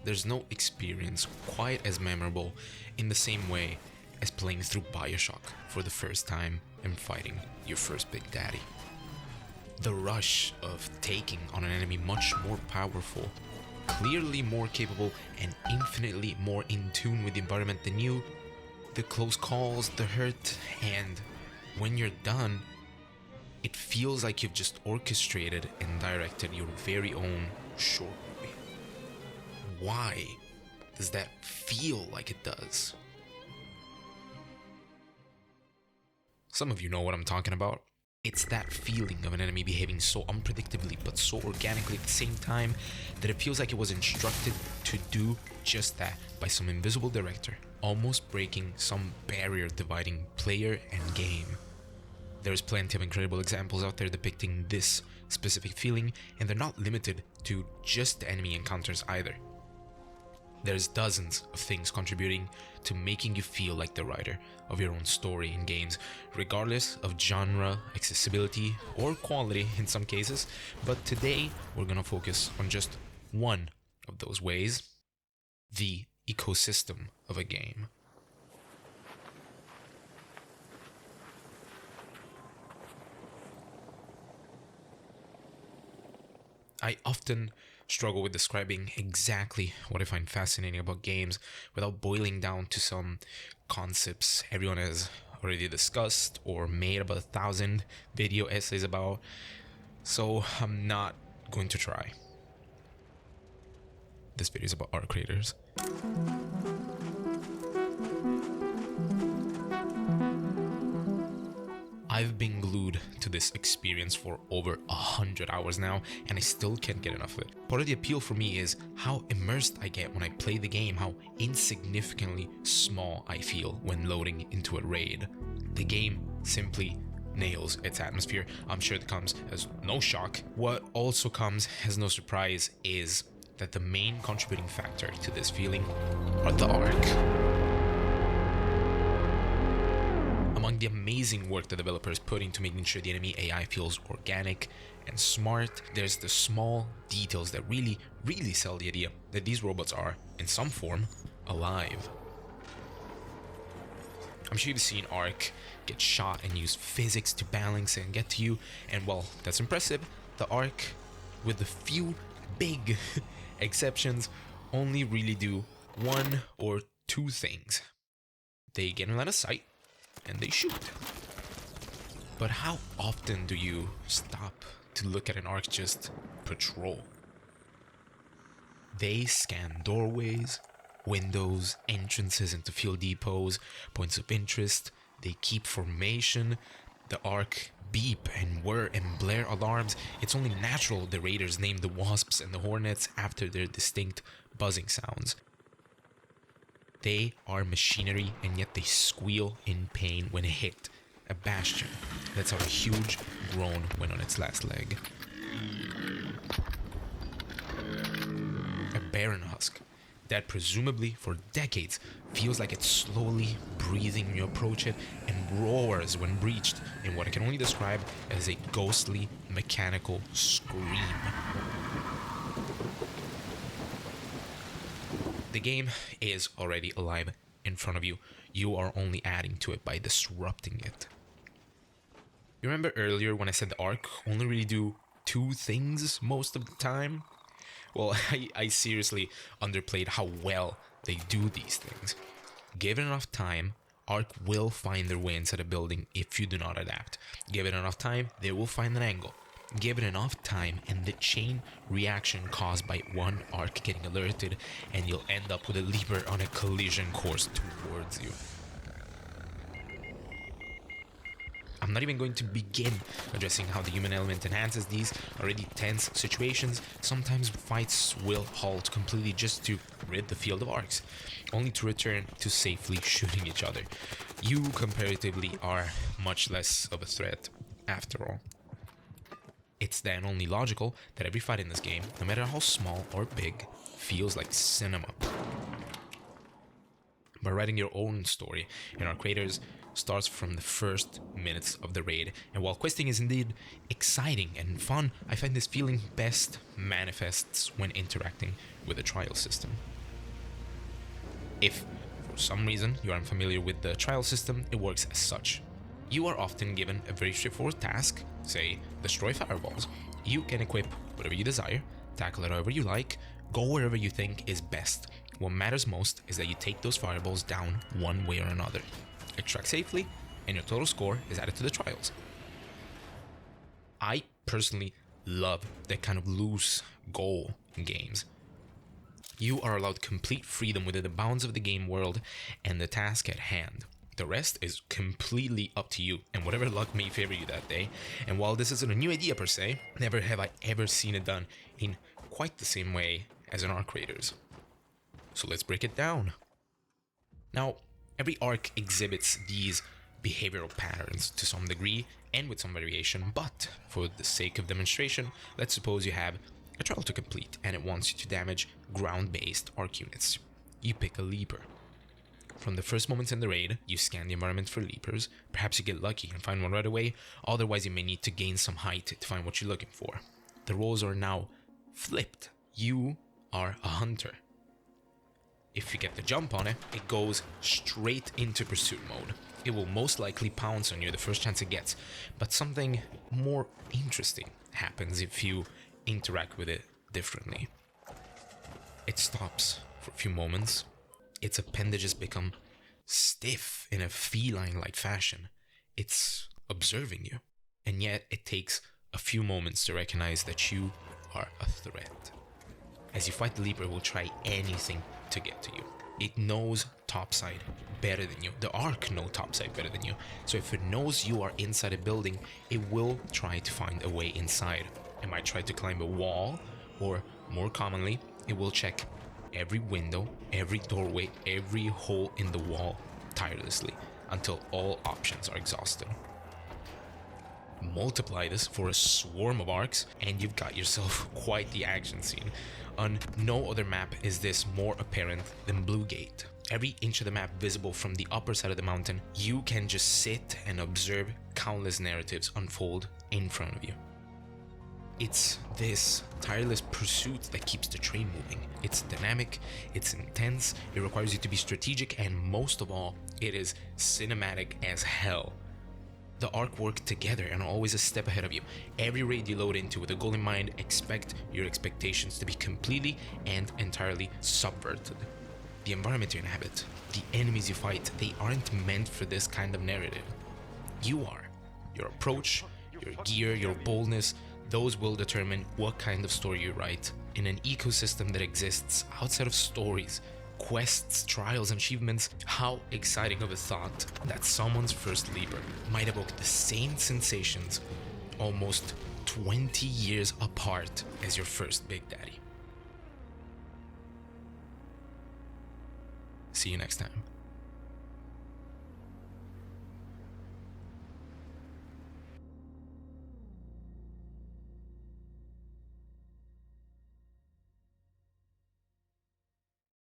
there's no experience quite as memorable in the same way as playing through Bioshock for the first time and fighting your first Big Daddy. The rush of taking on an enemy much more powerful, clearly more capable, and infinitely more in tune with the environment than you, the close calls, the hurt, and when you're done, it feels like you've just orchestrated and directed your very own short movie. Why does that feel like it does? Some of you know what I'm talking about. It's that feeling of an enemy behaving so unpredictably but so organically at the same time that it feels like it was instructed to do just that by some invisible director, almost breaking some barrier dividing player and game. There's plenty of incredible examples out there depicting this specific feeling, and they're not limited to just the enemy encounters either. There's dozens of things contributing to making you feel like the writer of your own story in games, regardless of genre, accessibility, or quality in some cases. But today, we're gonna focus on just one of those ways: the ecosystem of a game. I often struggle with describing exactly what I find fascinating about games without boiling down to some concepts everyone has already discussed or made about 1,000 video essays about, so I'm not going to try. This video is about art creators. I've been glued to this experience for over 100 hours now, and I still can't get enough of it. Part of the appeal for me is how immersed I get when I play the game, how insignificantly small I feel when loading into a raid. The game simply nails its atmosphere. I'm sure that comes as no shock. What also comes as no surprise is that the main contributing factor to this feeling are the arc. Among the amazing work the developers put into making sure the enemy AI feels organic and smart, there's the small details that really sell the idea that these robots are, in some form, alive. I'm sure you've seen Ark get shot and use physics to balance and get to you, and while that's impressive, the Ark, with a few big exceptions, only really do one or two things. They get in line of sight, and they shoot. But how often do you stop to look at an Ark just patrol? They scan doorways, windows, entrances into fuel depots, points of interest. They keep formation. The Ark beep and whir and blare alarms. It's only natural the raiders named the Wasps and the Hornets after their distinct buzzing sounds. They are machinery, and yet they squeal in pain when hit. A bastion that's how a huge groan went on its last leg. A barren husk that presumably for decades feels like it's slowly breathing when you approach it and roars when breached in what I can only describe as a ghostly mechanical scream. The game is already alive in front of you. You are only adding to it by disrupting it. You remember earlier when I said the Ark only really do two things most of the time? Well, I seriously underplayed how well they do these things. Given enough time, Ark will find their way inside a building if you do not adapt. Given enough time, they will find an angle. Give it enough time and the chain reaction caused by one Ark getting alerted, and you'll end up with a leaper on a collision course towards you. I'm not even going to begin addressing how the human element enhances these already tense situations. Sometimes fights will halt completely just to rid the field of Arks, only to return to safely shooting each other. You comparatively are much less of a threat after all. It's then only logical that every fight in this game, no matter how small or big, feels like cinema. But writing your own story in Ark Raiders starts from the first minutes of the raid, and while questing is indeed exciting and fun, I find this feeling best manifests when interacting with the trial system. If for some reason you are unfamiliar with the trial system, it works as such. You are often given a very straightforward task, say destroy fireballs. You can equip whatever you desire, tackle it however you like, go wherever you think is best. What matters most is that you take those fireballs down one way or another, extract safely, and your total score is added to the trials. I personally love that kind of loose goal in games. You are allowed complete freedom within the bounds of the game world and the task at hand. The rest is completely up to you and whatever luck may favor you that day. And while this isn't a new idea per se, never have I ever seen it done in quite the same way as in Arc Raiders. So let's break it down. Now, every arc exhibits these behavioral patterns to some degree and with some variation, but for the sake of demonstration, let's suppose you have a trial to complete and it wants you to damage ground-based arc units. You pick a leaper. From the first moments in the raid, you scan the environment for leapers. Perhaps you get lucky and find one right away, otherwise you may need to gain some height to find what you're looking for. The roles are now flipped. You are a hunter. If you get the jump on it, it goes straight into pursuit mode. It will most likely pounce on you the first chance it gets, but something more interesting happens if you interact with it differently. It stops for a few moments. Its appendages become stiff in a feline-like fashion. It's observing you, and yet it takes a few moments to recognize that you are a threat. As you fight the leaper, it will try anything to get to you. It knows topside better than you. The Ark know topside better than you. So if it knows you are inside a building, it will try to find a way inside. It might try to climb a wall, or more commonly, it will check every window, every doorway, every hole in the wall tirelessly until all options are exhausted. Multiply this for a swarm of arcs and you've got yourself quite the action scene. On no other map is this more apparent than Blue Gate. Every inch of the map visible from the upper side of the mountain, you can just sit and observe countless narratives unfold in front of you. It's this tireless pursuit that keeps the train moving. It's dynamic, it's intense, it requires you to be strategic, and most of all, it is cinematic as hell. The Ark work together and are always a step ahead of you. Every raid you load into with a goal in mind, expect your expectations to be completely and entirely subverted. The environment you inhabit, the enemies you fight, they aren't meant for this kind of narrative. You are. Your approach, your gear, your boldness, those will determine what kind of story you write in an ecosystem that exists outside of stories, quests, trials, and achievements. How exciting of a thought that someone's first leaper might evoke the same sensations almost 20 years apart as your first Big Daddy. See you next time.